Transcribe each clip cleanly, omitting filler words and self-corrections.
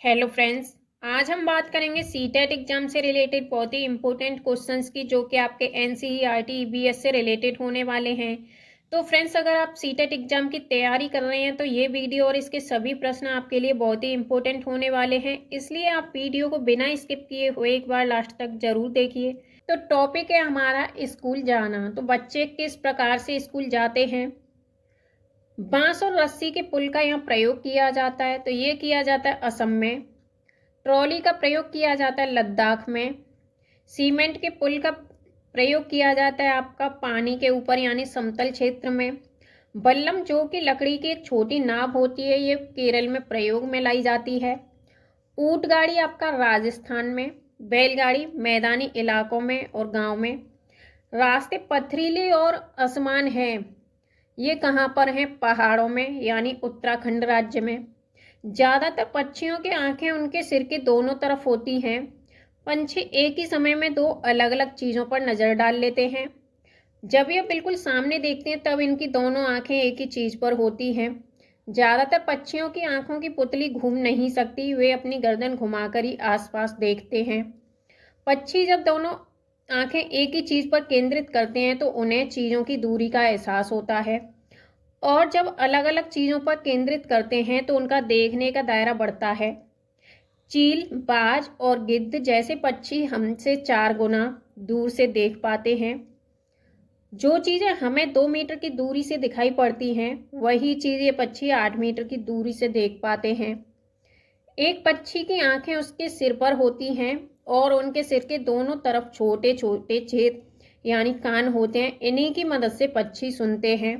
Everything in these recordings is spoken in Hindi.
Hello friends. आज हम बात करेंगे सीटेट एग्जाम से रिलेटेड बहुत ही इंपॉर्टेंट क्वेश्चंस की, जो कि आपके एनसीईआरटी ईवीएस से रिलेटेड होने वाले हैं। तो फ्रेंड्स, अगर आप सीटेट एग्जाम की तैयारी कर रहे हैं तो ये वीडियो और इसके सभी प्रश्न आपके लिए बहुत ही इंपॉर्टेंट होने वाले हैं, इसलिए आप वीडियो को बिना स्किप किए हुए एक बार लास्ट तक जरूर देखिए। तो टॉपिक है हमारा स्कूल जाना। तो बच्चे किस प्रकार से स्कूल जाते हैं। बांस और रस्सी के पुल का यहाँ प्रयोग किया जाता है, तो ये किया जाता है असम में। ट्रॉली का प्रयोग किया जाता है लद्दाख में। सीमेंट के पुल का प्रयोग किया जाता है आपका पानी के ऊपर यानी समतल क्षेत्र में। बल्लम, जो कि लकड़ी की एक छोटी नाव होती है, ये केरल में प्रयोग में लाई जाती है। ऊंट गाड़ी आपका राजस्थान में। बैलगाड़ी मैदानी इलाकों में और गांव में। रास्ते पथरीले और आसमान है, ये कहाँ पर हैं? पहाड़ों में यानी उत्तराखंड राज्य में। ज्यादातर पक्षियों की आंखें उनके सिर के दोनों तरफ होती हैं। पंछी एक ही समय में दो अलग अलग चीजों पर नजर डाल लेते हैं। जब ये बिल्कुल सामने देखते हैं तब इनकी दोनों आंखें एक ही चीज पर होती हैं। ज्यादातर पक्षियों की आंखों की पुतली घूम नहीं सकती, वे अपनी गर्दन घुमाकर ही आसपास देखते हैं। पक्षी जब दोनों आंखें एक ही चीज पर केंद्रित करते हैं तो उन्हें चीजों की दूरी का एहसास होता है, और जब अलग अलग चीजों पर केंद्रित करते हैं तो उनका देखने का दायरा बढ़ता है। चील, बाज और गिद्ध जैसे पक्षी हमसे 4 गुना दूर से देख पाते हैं। जो चीजें हमें 2 मीटर की दूरी से दिखाई पड़ती हैं, वही चीज ये पक्षी 8 मीटर की दूरी से देख पाते हैं। एक पक्षी की आंखें उसके सिर पर होती हैं और उनके सिर के दोनों तरफ छोटे छोटे छेद यानी कान होते हैं। इन्हीं की मदद से पक्षी सुनते हैं।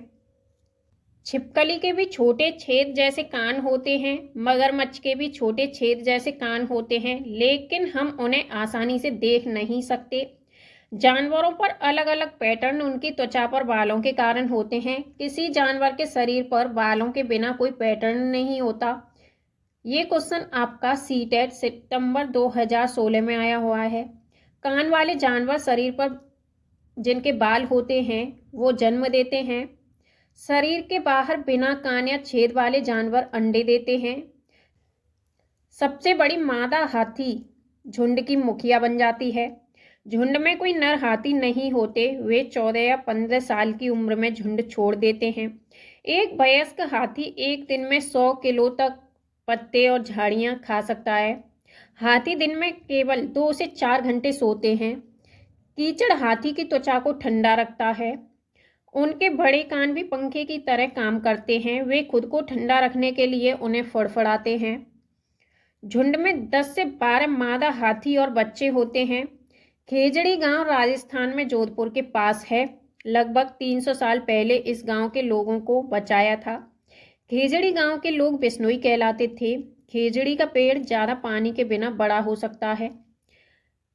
छिपकली के भी छोटे छेद जैसे कान होते हैं, मगरमच्छ के भी छोटे छेद जैसे कान होते हैं, लेकिन हम उन्हें आसानी से देख नहीं सकते। जानवरों पर अलग अलग पैटर्न उनकी त्वचा पर बालों के कारण होते हैं। किसी जानवर के शरीर पर बालों के बिना कोई पैटर्न नहीं होता। ये क्वेश्चन आपका सीटेट सितंबर 2016 में आया हुआ है। कान वाले जानवर शरीर पर जिनके बाल होते हैं वो जन्म देते हैं। शरीर के बाहर बिना कान या छेद वाले जानवर अंडे देते हैं। सबसे बड़ी मादा हाथी झुंड की मुखिया बन जाती है। झुंड में कोई नर हाथी नहीं होते, वे 14 या 15 साल की उम्र में झुंड छोड़ देते हैं। एक वयस्क हाथी एक दिन में 100 किलो तक पत्ते और झाड़ियां खा सकता है। हाथी दिन में केवल 2 से 4 घंटे सोते हैं। कीचड़ हाथी की त्वचा को ठंडा रखता है। उनके बड़े कान भी पंखे की तरह काम करते हैं, वे खुद को ठंडा रखने के लिए उन्हें फड़फड़ाते हैं। झुंड में 10 से 12 मादा हाथी और बच्चे होते हैं। खेजड़ी गांव राजस्थान में जोधपुर के पास है। लगभग 300 साल पहले इस गांव के लोगों को बचाया था। खेजड़ी गांव के लोग बिश्नोई कहलाते थे। खेजड़ी का पेड़ ज्यादा पानी के बिना बड़ा हो सकता है।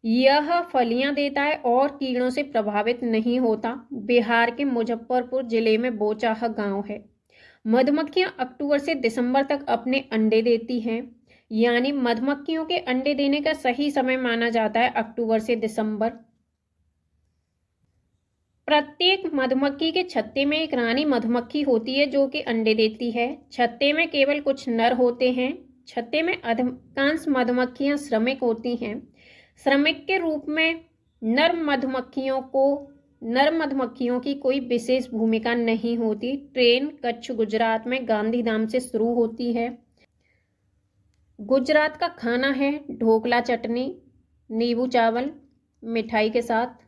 यह फलियां देता है और कीड़ों से प्रभावित नहीं होता। बिहार के मुजफ्फरपुर जिले में बोचाह गांव है। मधुमक्खियां अक्टूबर से दिसंबर तक अपने अंडे देती हैं, यानी मधुमक्खियों के अंडे देने का सही समय माना जाता है अक्टूबर से दिसंबर। प्रत्येक मधुमक्खी के छत्ते में एक रानी मधुमक्खी होती है जो कि अंडे देती है। छत्ते में केवल कुछ नर होते हैं। छत्ते में अधिकांश मधुमक्खियां श्रमिक होती हैं। श्रमिक के रूप में नर मधुमक्खियों की कोई विशेष भूमिका नहीं होती। ट्रेन कच्छ गुजरात में गांधीधाम से शुरू होती है। गुजरात का खाना है ढोकला चटनी, नींबू चावल मिठाई के साथ।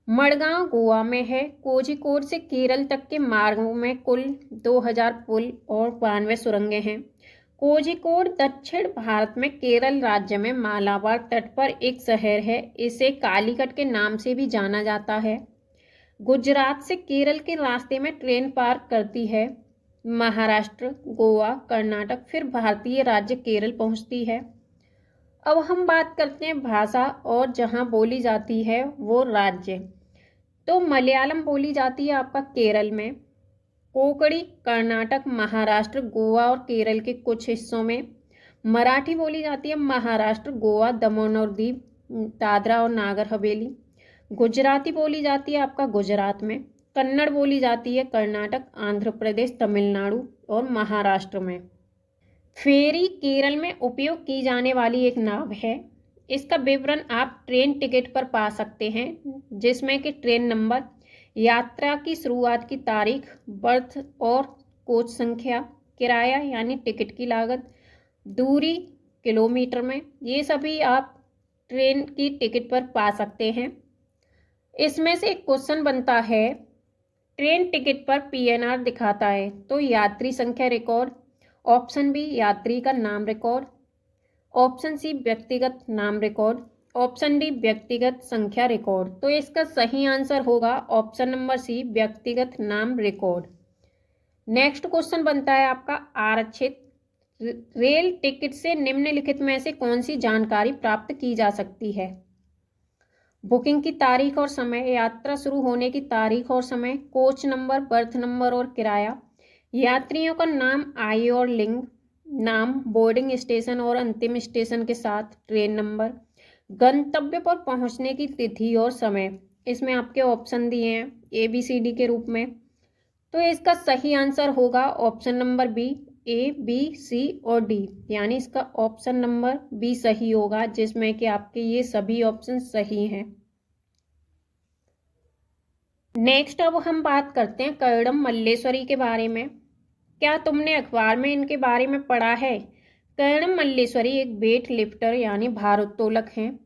मडगांव गोवा में है। कोझिकोड से केरल तक के मार्गों में कुल 2000 पुल और 92 सुरंगें हैं। कोझिकोड दक्षिण भारत में केरल राज्य में मालाबार तट पर एक शहर है। इसे कालीकट के नाम से भी जाना जाता है। गुजरात से केरल के रास्ते में ट्रेन पार करती है। महाराष्ट्र, गोवा, कर्नाटक, फिर भारतीय राज्य केरल पहुंचती है। अब हम बात करते हैं भाषा और जहां बोली जाती है वो राज्य। तो मलयालम बोली जाती है आपका केरल में। कोंकणी कर्नाटक, महाराष्ट्र, गोवा और केरल के कुछ हिस्सों में। मराठी बोली जाती है महाराष्ट्र, गोवा, दमन और दीव, दादरा और नागर हवेली। गुजराती बोली जाती है आपका गुजरात में। कन्नड़ बोली जाती है कर्नाटक, आंध्र प्रदेश, तमिलनाडु और महाराष्ट्र में। फेरी केरल में उपयोग की जाने वाली एक नाव है। इसका विवरण आप ट्रेन टिकट पर पा सकते हैं, जिसमें कि ट्रेन नंबर, यात्रा की शुरुआत की तारीख, बर्थ और कोच संख्या, किराया यानी टिकट की लागत, दूरी किलोमीटर में, ये सभी आप ट्रेन की टिकट पर पा सकते हैं। इसमें से एक क्वेश्चन बनता है, ट्रेन टिकट पर पीएनआर दिखाता है तो यात्री संख्या रिकॉर्ड, ऑप्शन बी यात्री का नाम रिकॉर्ड, ऑप्शन सी व्यक्तिगत नाम रिकॉर्ड, ऑप्शन डी व्यक्तिगत संख्या रिकॉर्ड। तो इसका सही आंसर होगा ऑप्शन नंबर सी व्यक्तिगत नाम रिकॉर्ड। नेक्स्ट क्वेश्चन बनता है आपका, आरक्षित रेल टिकट से निम्नलिखित में से कौन सी जानकारी प्राप्त की जा सकती है? बुकिंग की तारीख और समय, यात्रा शुरू होने की तारीख और समय, कोच नंबर, बर्थ नंबर और किराया, यात्रियों का नाम, आयु और लिंग, नाम, बोर्डिंग स्टेशन और अंतिम स्टेशन के साथ ट्रेन नंबर, गंतव्य पर पहुंचने की तिथि और समय। इसमें आपके ऑप्शन दिए हैं ABCD के रूप में। तो इसका सही आंसर होगा option number B, A, B, C और D, यानी इसका ऑप्शन नंबर बी सही होगा, जिसमें कि आपके ये सभी ऑप्शन सही हैं। नेक्स्ट अब हम बात करते हैं कर्णम मल्लेश्वरी के बारे में। क्या तुमने अखबार में इनके बारे में पढ़ा है? कर्णम मल्लेश्वरी एक वेट लिफ्टर यानी भारोत्तोलक हैं।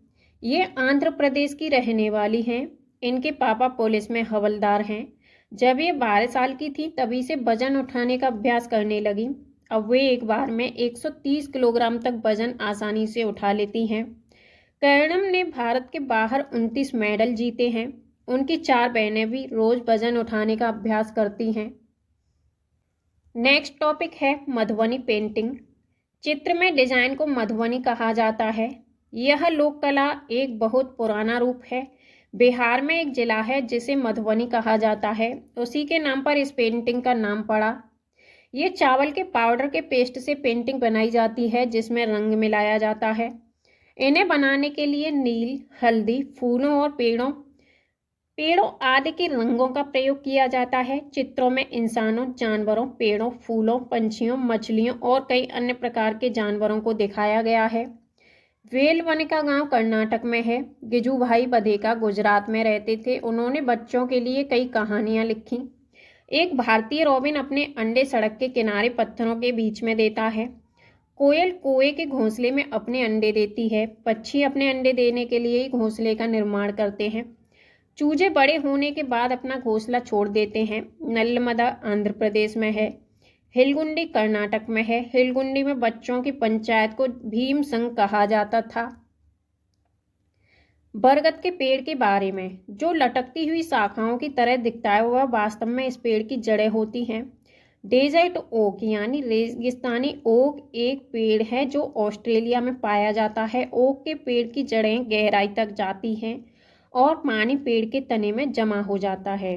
ये आंध्र प्रदेश की रहने वाली हैं। इनके पापा पुलिस में हवलदार हैं। जब ये 12 साल की थी तभी से वजन उठाने का अभ्यास करने लगी। अब वे एक बार में 130 किलोग्राम तक वजन आसानी से उठा लेती हैं। कर्णम ने भारत के बाहर 29 मेडल जीते हैं। उनकी 4 बहनें भी रोज वजन उठाने का अभ्यास करती हैं। नेक्स्ट टॉपिक है मधुबनी पेंटिंग। चित्र में डिजाइन को मधुबनी कहा जाता है। यह लोक कला एक बहुत पुराना रूप है। बिहार में एक जिला है जिसे मधुबनी कहा जाता है, उसी के नाम पर इस पेंटिंग का नाम पड़ा। ये चावल के पाउडर के पेस्ट से पेंटिंग बनाई जाती है, जिसमें रंग मिलाया जाता है। इन्हें बनाने के लिए नील, हल्दी, फूलों और पेड़ों आदि के रंगों का प्रयोग किया जाता है। चित्रों में इंसानों, जानवरों, पेड़ों, फूलों, पंछियों, मछलियों और कई अन्य प्रकार के जानवरों को दिखाया गया है। वेलवनिका गांव कर्नाटक में है। गिजुभाई बधेका गुजरात में रहते थे। उन्होंने बच्चों के लिए कई कहानियां लिखी। एक भारतीय रॉबिन अपने अंडे सड़क के किनारे पत्थरों के बीच में देता है। कोयल कुएं के घोंसले में अपने अंडे देती है। पक्षी अपने अंडे देने के लिए ही घोंसले का निर्माण करते हैं। चूजे बड़े होने के बाद अपना घोंसला छोड़ देते हैं। नर्मदा आंध्र प्रदेश में है। हिलगुंडी कर्नाटक में है। हिलगुंडी में बच्चों की पंचायत को भीम संघ कहा जाता था। बरगद के पेड़ के बारे में, जो लटकती हुई शाखाओं की तरह दिखता है वह वास्तव में इस पेड़ की जड़ें होती हैं। डेजर्ट ओक यानी रेगिस्तानी ओक एक पेड़ है जो ऑस्ट्रेलिया में पाया जाता है। ओक के पेड़ की जड़ें गहराई तक जाती हैं और पानी पेड़ के तने में जमा हो जाता है।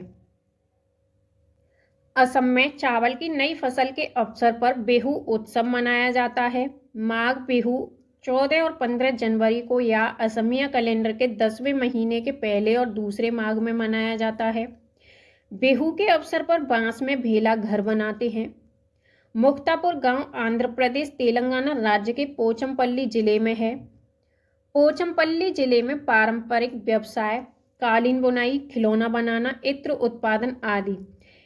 असम में चावल की नई फसल के अवसर पर बिहू उत्सव मनाया जाता है। माघ बिहू 14 और 15 जनवरी को या असमिया कैलेंडर के 10वें महीने के पहले और दूसरे माघ में मनाया जाता है। बिहू के अवसर पर बांस में भेला घर बनाते हैं। मुक्तापुर गांव आंध्र प्रदेश तेलंगाना राज्य के पोचमपल्ली जिले में है। पोचमपल्ली जिले में पारंपरिक व्यवसाय कालीन बुनाई, खिलौना बनाना, इत्र उत्पादन आदि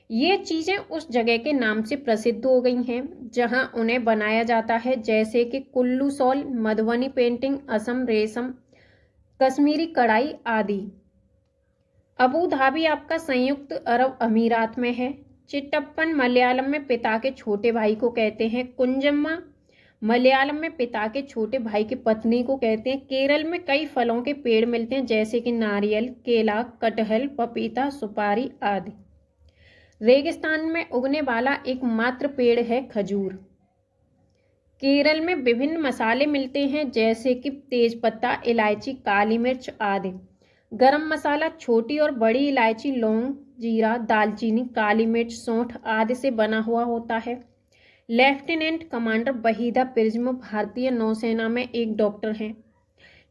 ये चीज़ें उस जगह के नाम से प्रसिद्ध हो गई हैं जहां उन्हें बनाया जाता है, जैसे कि कुल्लू शॉल, मधुबनी पेंटिंग, असम रेशम, कश्मीरी कढ़ाई आदि। अबू धाबी आपका संयुक्त अरब अमीरात में है। चिट्टप्पन मलयालम में पिता के छोटे भाई को कहते हैं। कुंजम्मा मलयालम में पिता के छोटे भाई की पत्नी को कहते हैं। केरल में कई फलों के पेड़ मिलते हैं, जैसे कि नारियल, केला, कटहल, पपीता, सुपारी आदि। रेगिस्तान में उगने वाला एकमात्र पेड़ है खजूर। केरल में विभिन्न मसाले मिलते हैं, जैसे कि तेजपत्ता, इलायची, काली मिर्च आदि। गरम मसाला छोटी और बड़ी इलायची, लौंग, जीरा, दालचीनी, काली मिर्च, सौंठ आदि से बना हुआ होता है। लेफ्टिनेंट कमांडर वहीदा प्रिज्म भारतीय नौसेना में एक डॉक्टर हैं।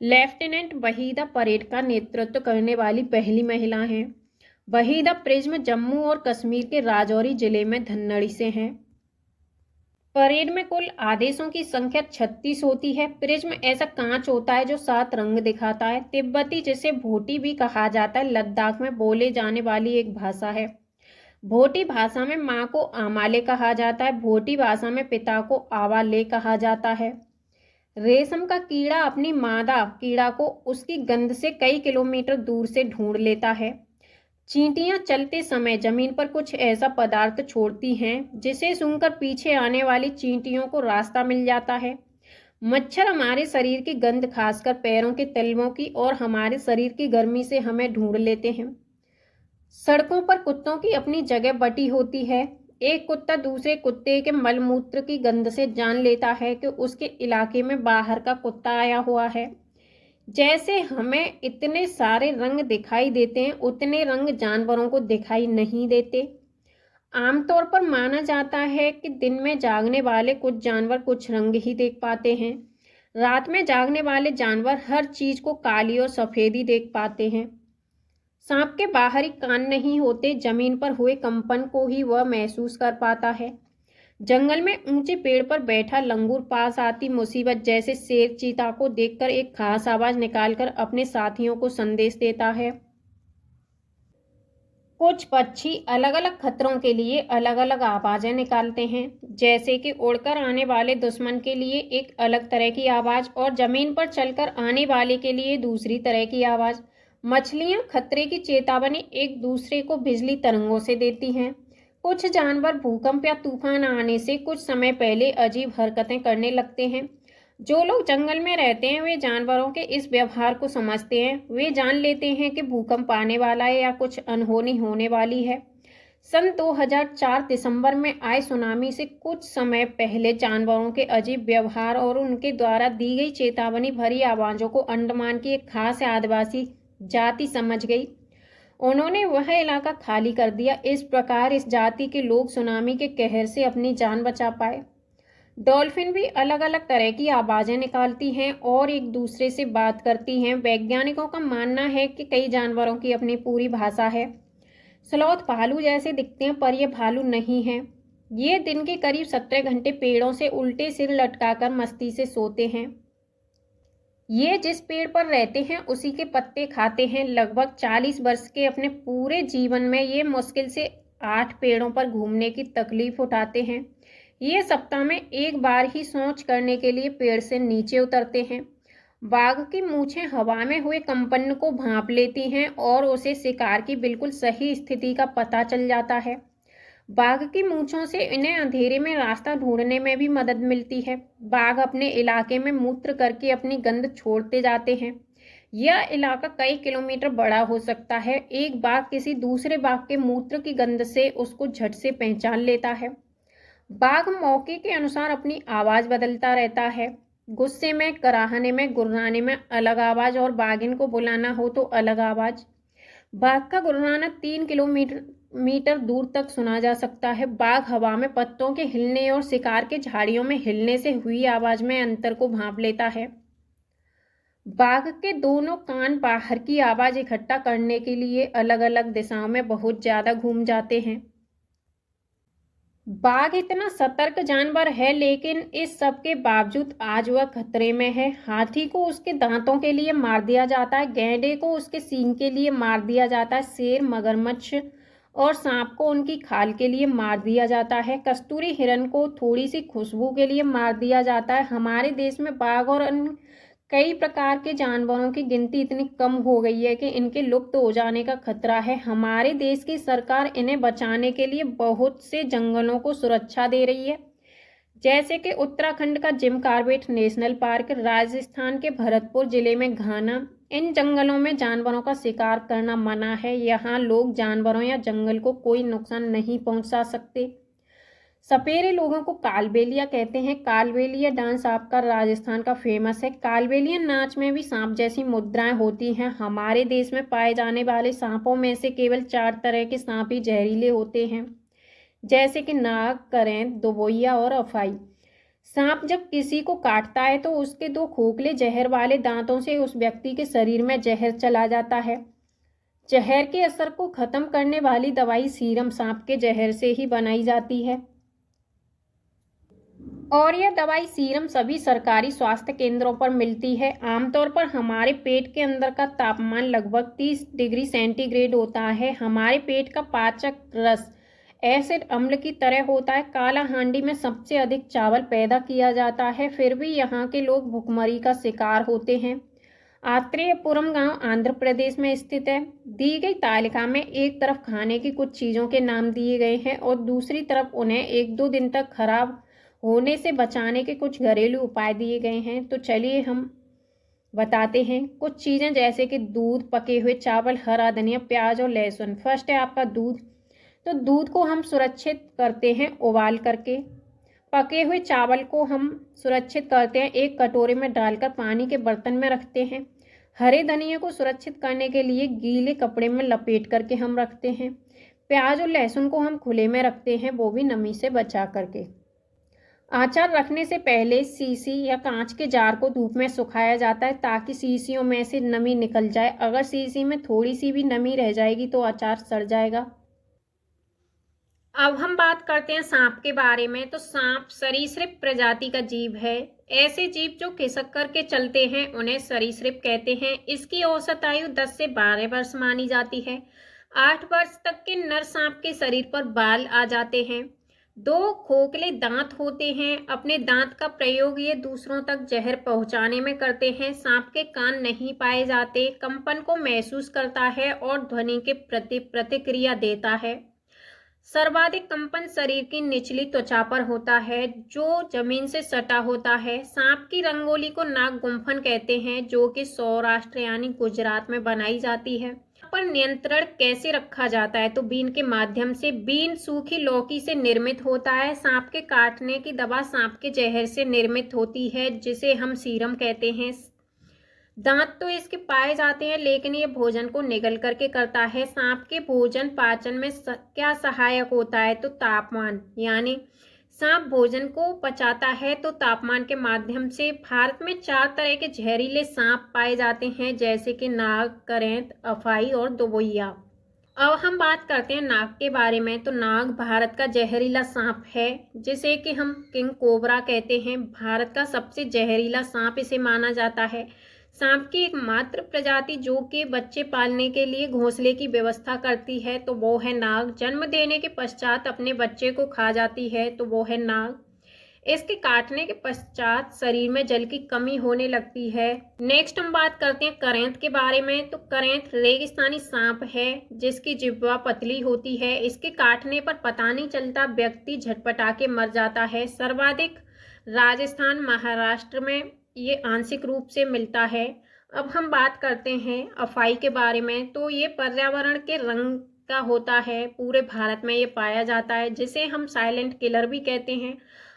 लेफ्टिनेंट वहीदा परेड का नेतृत्व करने वाली पहली महिला हैं। वहीदा प्रिज्म जम्मू और कश्मीर के राजौरी जिले में धन्नड़ी से हैं। परेड में कुल आदेशों की संख्या 36 होती है। प्रिज्म ऐसा कांच होता है जो 7 रंग दिखाता है। तिब्बती, जिसे भोटी भी कहा जाता है, लद्दाख में बोले जाने वाली एक भाषा है। भोटी भाषा में माँ को आमाले कहा जाता है। भोटी भाषा में पिता को आवाले कहा जाता है। रेशम का कीड़ा अपनी मादा कीड़ा को उसकी गंध से कई किलोमीटर दूर से ढूंढ लेता है। चींटियां चलते समय जमीन पर कुछ ऐसा पदार्थ छोड़ती हैं जिसे सूंघकर पीछे आने वाली चींटियों को रास्ता मिल जाता है। मच्छर हमारे शरीर की गंध, खासकर पैरों के तलवों की, और हमारे शरीर की गर्मी से हमें ढूंढ लेते हैं। सड़कों पर कुत्तों की अपनी जगह बटी होती है। एक कुत्ता दूसरे कुत्ते के मलमूत्र की गंध से जान लेता है कि उसके इलाके में बाहर का कुत्ता आया हुआ है। जैसे हमें इतने सारे रंग दिखाई देते हैं, उतने रंग जानवरों को दिखाई नहीं देते। आमतौर पर माना जाता है कि दिन में जागने वाले कुछ जानवर कुछ रंग ही देख पाते हैं। रात में जागने वाले जानवर हर चीज को काली और सफेद ही देख पाते हैं। सांप के बाहरी कान नहीं होते, जमीन पर हुए कंपन को ही वह महसूस कर पाता है। जंगल में ऊंचे पेड़ पर बैठा लंगूर पास आती मुसीबत जैसे शेर चीता को देखकर एक खास आवाज निकालकर अपने साथियों को संदेश देता है। कुछ पक्षी अलग अलग खतरों के लिए अलग अलग आवाजें निकालते हैं, जैसे कि उड़कर आने वाले दुश्मन के लिए एक अलग तरह की आवाज और जमीन पर चलकर आने वाले के लिए दूसरी तरह की आवाज। मछलियां खतरे की चेतावनी एक दूसरे को बिजली तरंगों से देती हैं। कुछ जानवर भूकंप या तूफान आने से कुछ समय पहले अजीब हरकतें करने लगते हैं। जो लोग जंगल में रहते हैं वे जानवरों के इस व्यवहार को समझते हैं। वे जान लेते हैं कि भूकंप आने वाला है या कुछ अनहोनी होने वाली है। सन 2004 दिसंबर में आए सुनामी से कुछ समय पहले जानवरों के अजीब व्यवहार और उनके द्वारा दी गई चेतावनी भरी आवाज़ों को अंडमान की एक खास आदिवासी जाति समझ गई। उन्होंने वह इलाका खाली कर दिया। इस प्रकार इस जाति के लोग सुनामी के कहर से अपनी जान बचा पाए। डॉल्फिन भी अलग अलग तरह की आवाजें निकालती हैं और एक दूसरे से बात करती हैं। वैज्ञानिकों का मानना है कि कई जानवरों की अपनी पूरी भाषा है। स्लॉथ भालू जैसे दिखते हैं, पर ये भालू नहीं है। ये दिन के करीब 17 घंटे पेड़ों से उल्टे सिर लटकाकर मस्ती से सोते हैं। ये जिस पेड़ पर रहते हैं उसी के पत्ते खाते हैं। लगभग 40 वर्ष के अपने पूरे जीवन में ये मुश्किल से 8 पेड़ों पर घूमने की तकलीफ उठाते हैं। ये सप्ताह में एक बार ही सोच करने के लिए पेड़ से नीचे उतरते हैं। बाघ की मूछें हवा में हुए कंपन को भांप लेती हैं और उसे शिकार की बिल्कुल सही स्थिति का पता चल जाता है। बाघ की मूंछों से इन्हें अंधेरे में रास्ता ढूंढने में भी मदद मिलती है। बाघ अपने इलाके में मूत्र करके अपनी गंध छोड़ते जाते हैं। यह इलाका कई किलोमीटर बड़ा हो सकता है। एक बाघ किसी दूसरे बाघ के मूत्र की गंध से उसको झट से पहचान लेता है। बाघ मौके के अनुसार अपनी आवाज बदलता रहता है। गुस्से में, कराहने में, गुर्राने में अलग आवाज और बाघिन को बुलाना हो तो अलग आवाज। बाघ का गुर्राना 3 किलोमीटर दूर तक सुना जा सकता है। बाघ हवा में पत्तों के हिलने और शिकार के झाड़ियों में हिलने से हुई आवाज में अंतर को भांप लेता है। बाघ के दोनों कान बाहर की आवाज इकट्ठा करने के लिए अलग अलग दिशाओं में बहुत ज्यादा घूम जाते हैं। बाघ इतना सतर्क जानवर है, लेकिन इस सब के बावजूद आज वह खतरे में है। हाथी को उसके दांतों के लिए मार दिया जाता है, गैंडे को उसके सींग के लिए मार दिया जाता है, शेर, मगरमच्छ और सांप को उनकी खाल के लिए मार दिया जाता है, कस्तूरी हिरण को थोड़ी सी खुशबू के लिए मार दिया जाता है। हमारे देश में बाघ और अन्य कई प्रकार के जानवरों की गिनती इतनी कम हो गई है कि इनके लुप्त हो जाने का खतरा है। हमारे देश की सरकार इन्हें बचाने के लिए बहुत से जंगलों को सुरक्षा दे रही है, जैसे कि उत्तराखंड का Jim Corbett national park, Rajasthan के भरतपुर जिले में घाना। इन जंगलों में जानवरों का शिकार करना मना है। यहाँ लोग जानवरों या जंगल को कोई नुकसान नहीं पहुंचा सकते। सपेरे लोगों को कालबेलिया कहते हैं। कालबेलिया डांस आपका राजस्थान का फेमस है। कालबेलिया नाच में भी सांप जैसी मुद्राएं होती हैं। हमारे देश में पाए जाने वाले सांपों में से केवल 4 तरह के सांप ही जहरीले होते हैं, जैसे कि नाग, करेंत, दोबोइया और अफाई। सांप जब किसी को काटता है तो उसके 2 खोखले जहर वाले दांतों से उस व्यक्ति के शरीर में जहर चला जाता है। जहर के असर को खत्म करने वाली दवाई सीरम सांप के जहर से ही बनाई जाती है। और यह दवाई सीरम सभी सरकारी स्वास्थ्य केंद्रों पर मिलती है। आमतौर पर हमारे पेट के अंदर का तापमान लगभग 30 डिग्री सेंटीग्रेड होता है। हमारे पेट का पाचक रस एसिड अम्ल की तरह होता है। काला हांडी में सबसे अधिक चावल पैदा किया जाता है, फिर भी यहाँ के लोग भुखमरी का शिकार होते हैं। आत्रेयपुरम गांव आंध्र प्रदेश में स्थित है। दी गई तालिका में एक तरफ खाने की कुछ चीज़ों के नाम दिए गए हैं और दूसरी तरफ उन्हें 1-2 दिन तक खराब होने से बचाने के कुछ घरेलू उपाय दिए गए हैं। तो चलिए हम बताते हैं कुछ चीज़ें, जैसे कि दूध, पके हुए चावल, हरा धनिया, प्याज और लहसुन। फर्स्ट है आपका दूध। तो दूध को हम सुरक्षित करते हैं उबाल करके। पके हुए चावल को हम सुरक्षित करते हैं, एक कटोरे में डालकर पानी के बर्तन में रखते हैं। हरे धनिया को सुरक्षित करने के लिए गीले कपड़े में लपेट करके हम रखते हैं। प्याज और लहसुन को हम खुले में रखते हैं, वो भी नमी से बचा करके। अचार रखने से पहले शीशी या कांच के जार को धूप में सुखाया जाता है ताकि शीशियों में से नमी निकल जाए। अगर शीशी में थोड़ी सी भी नमी रह जाएगी तो अचार सड़ जाएगा। अब हम बात करते हैं सांप के बारे में। तो सांप सरीसृप प्रजाति का जीव है। ऐसे जीव जो खिसक करके चलते हैं उन्हें सरीसृप कहते हैं। इसकी औसत आयु 10 से 12 वर्ष मानी जाती है। 8 वर्ष तक के नर सांप के शरीर पर बाल आ जाते हैं। 2 खोखले दांत होते हैं। अपने दांत का प्रयोग ये दूसरों तक जहर पहुंचाने में करते हैं। सांप के कान नहीं पाए जाते। कंपन को महसूस करता है और ध्वनि के प्रति प्रतिक्रिया देता है। सर्वाधिक कंपन शरीर की निचली त्वचा पर होता है जो जमीन से सटा होता है। सांप की रंगोली को नाग गुम्फन कहते हैं, जो कि सौराष्ट्र यानी गुजरात में बनाई जाती है। पर नियंत्रण कैसे रखा जाता है? तो बीन के माध्यम से। बीन सूखी लौकी से निर्मित होता है। सांप के काटने की दवा सांप के जहर से निर्मित होती है, जिसे हम सीरम कहते हैं। दांत तो इसके पाए जाते हैं, लेकिन ये भोजन को निगल करके करता है। सांप के भोजन पाचन में क्या सहायक होता है? तो तापमान, यानी सांप भोजन को पचाता है तो तापमान के माध्यम से। भारत में 4 तरह के जहरीले सांप पाए जाते हैं, जैसे कि नाग, करेंत, अफाई और दोबैया। अब हम बात करते हैं नाग के बारे में। तो नाग भारत का जहरीला सांप है, जिसे कि हम किंग कोबरा कहते हैं। भारत का सबसे जहरीला सांप इसे माना जाता है। सांप की एकमात्र प्रजाति जो कि बच्चे पालने के लिए घोंसले की व्यवस्था करती है, तो वो है नाग। जन्म देने के पश्चात अपने बच्चे को खा जाती है, तो वो है नाग। इसके काटने के पश्चात शरीर में जल की कमी होने लगती है। नेक्स्ट हम बात करते हैं करेंत के बारे में। तो करेंत रेगिस्तानी सांप है, जिसकी जिह्वा पतली होती है। इसके काटने पर पता नहीं चलता, व्यक्ति झटपटा के मर जाता है। सर्वाधिक राजस्थान, महाराष्ट्र में ये आंशिक रूप से मिलता है। अब हम बात करते हैं अफाई के बारे में। तो ये पर्यावरण के रंग का होता है। पूरे भारत में ये पाया जाता है, जिसे हम साइलेंट किलर भी कहते हैं।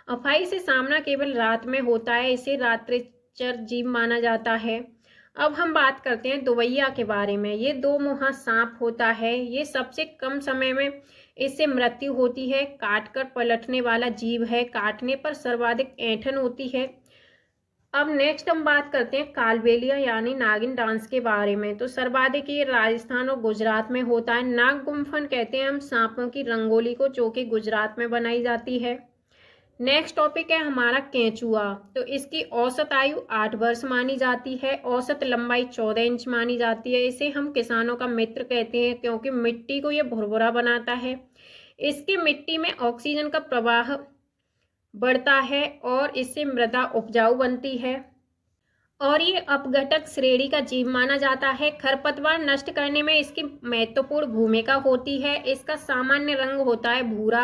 अफाई से सामना केवल रात में होता है। इसे रात्रिचर जीव माना जाता है। अब हम बात करते हैं दोबैया के बारे में। ये 2 मुहा सांप होता है। ये सबसे कम समय में इससे मृत्यु होती है। काटकर पलटने वाला जीव है। काटने पर सर्वाधिक ऐंठन होती है। अब नेक्स्ट हम बात करते हैं कालबेलिया यानी नागिन डांस के बारे में। तो सर्वाधिक ये राजस्थान और गुजरात में होता है। नाग गुम्फन कहते हैं हम सांपों की रंगोली को, जो कि गुजरात में बनाई जाती है। नेक्स्ट टॉपिक है हमारा केंचुआ। तो इसकी औसत आयु 8 वर्ष मानी जाती है। औसत लंबाई 14 इंच मानी जाती है। इसे हम किसानों का मित्र कहते हैं, क्योंकि मिट्टी को ये भुरभुरा बनाता है। इसके मिट्टी में ऑक्सीजन का प्रवाह बढ़ता है और इससे मृदा उपजाऊ बनती है। और ये अपघटक श्रेणी का जीव माना जाता है। खरपतवार नष्ट करने में इसकी महत्वपूर्ण भूमिका होती है। इसका सामान्य रंग होता है भूरा।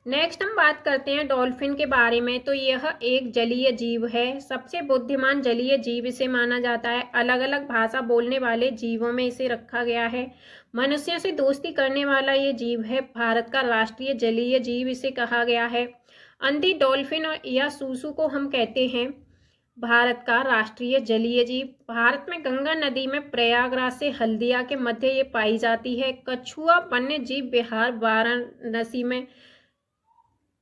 नेक्स्ट हम बात करते हैं डॉल्फिन के बारे में। तो यह एक जलीय जीव है। सबसे बुद्धिमान जलीय जीव इसे माना जाता है। अलग अलग भाषा बोलने वाले जीवों में इसे रखा गया है। मनुष्यों से दोस्ती करने वाला ये जीव है। भारत का राष्ट्रीय जलीय जीव इसे कहा गया है। अंधी डॉल्फिन या सूसू को हम कहते हैं भारत का राष्ट्रीय जलीय जीव। भारत में गंगा नदी में प्रयागराज से हल्दिया के मध्य ये पाई जाती है। कछुआ वन्य जीव विहार वाराणसी में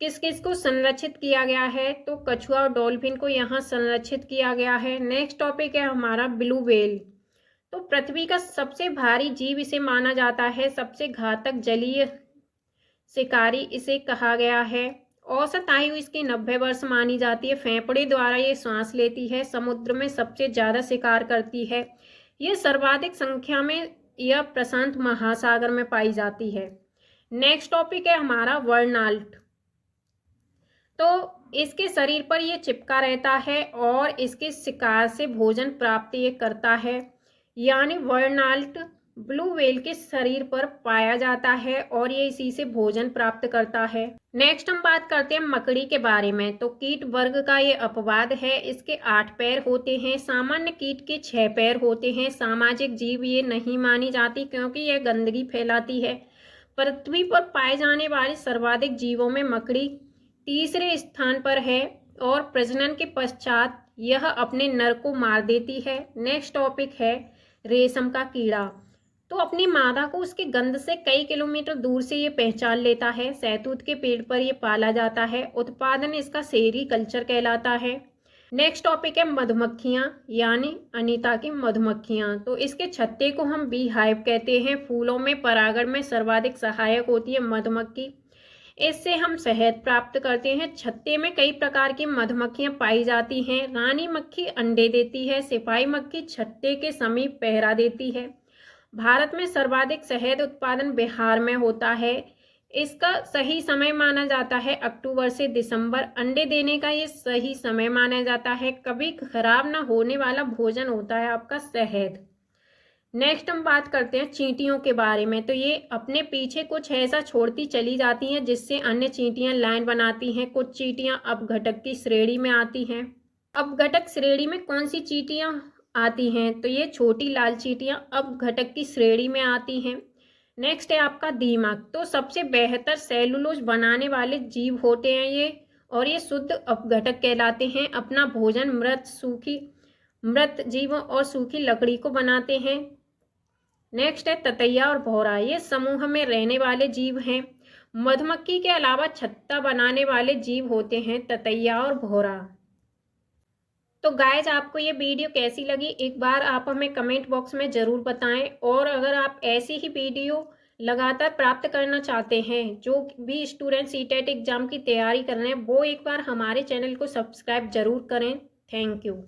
किस किस को संरक्षित किया गया है? तो कछुआ और डॉल्फिन को यहाँ संरक्षित किया गया है। नेक्स्ट टॉपिक है हमारा ब्लू व्हेल। तो पृथ्वी का सबसे भारी जीव इसे माना जाता है। सबसे घातक जलीय शिकारी इसे कहा गया है। औसत आयु इसकी 90 वर्ष मानी जाती है। फेफड़े द्वारा ये सांस लेती है। समुद्र में सबसे ज्यादा शिकार करती है। ये सर्वाधिक संख्या में यह प्रशांत महासागर में पाई जाती है। नेक्स्ट टॉपिक है हमारा वर्नाल्ट। तो इसके शरीर पर यह चिपका रहता है और इसके शिकार से भोजन प्राप्त ये करता है, यानी वर्नाल्ट ब्लू व्हेल के शरीर पर पाया जाता है और ये इसी से भोजन प्राप्त करता है। नेक्स्ट हम बात करते हैं मकड़ी के बारे में। तो कीट वर्ग का ये अपवाद है। इसके 8 पैर होते हैं। सामान्य कीट के 6 पैर होते हैं। सामाजिक जीव ये नहीं मानी जाती क्योंकि यह गंदगी फैलाती है। पृथ्वी पर पाए जाने वाले सर्वाधिक जीवों में मकड़ी तीसरे स्थान पर है और प्रजनन के पश्चात यह अपने नर को मार देती है। नेक्स्ट टॉपिक है रेशम का कीड़ा। तो अपनी मादा को उसकी गंध से कई किलोमीटर दूर से ये पहचान लेता है। सहतूत के पेड़ पर यह पाला जाता है। उत्पादन इसका सेरीकल्चर कहलाता है। नेक्स्ट टॉपिक है मधुमक्खियां, यानी अनीता की मधुमक्खियां। तो इसके छत्ते को हम बी हाइव कहते हैं। फूलों में परागण में सर्वाधिक सहायक होती है मधुमक्खी। इससे हम शहद प्राप्त करते हैं। छत्ते में कई प्रकार की मधुमक्खियां पाई जाती हैं। रानी मक्खी अंडे देती है। सिपाही मक्खी छत्ते के समीप पहरा देती है। भारत में सर्वाधिक शहद उत्पादन बिहार में होता है। इसका सही समय माना जाता है अक्टूबर से दिसंबर। अंडे देने का ये सही समय माना जाता है। कभी खराब ना होने वाला भोजन होता है आपका शहद। नेक्स्ट हम बात करते हैं चींटियों के बारे में। तो ये अपने पीछे कुछ ऐसा छोड़ती चली जाती हैं जिससे अन्य चींटियां लाइन बनाती हैं। कुछ चींटियां अपघटक की श्रेणी में आती हैं। अपघटक श्रेणी में कौन सी चींटियां आती हैं? तो ये छोटी लाल चींटियां अपघटक की श्रेणी में आती हैं। नेक्स्ट है आपका दीमक। तो सबसे बेहतर सेलुलोज बनाने वाले जीव होते हैं ये, और ये शुद्ध अपघटक कहलाते हैं। अपना भोजन मृत जीवों और सूखी लकड़ी को बनाते हैं। नेक्स्ट है ततैया और भौरा। ये समूह में रहने वाले जीव हैं। मधुमक्खी के अलावा छत्ता बनाने वाले जीव होते हैं ततैया और भौरा। तो गाइज आपको ये वीडियो कैसी लगी एक बार आप हमें कमेंट बॉक्स में ज़रूर बताएं। और अगर आप ऐसी ही वीडियो लगातार प्राप्त करना चाहते हैं, जो भी स्टूडेंट सीटेट एग्जाम की तैयारी कर रहे हैं, वो एक बार हमारे चैनल को सब्सक्राइब जरूर करें। Thank you.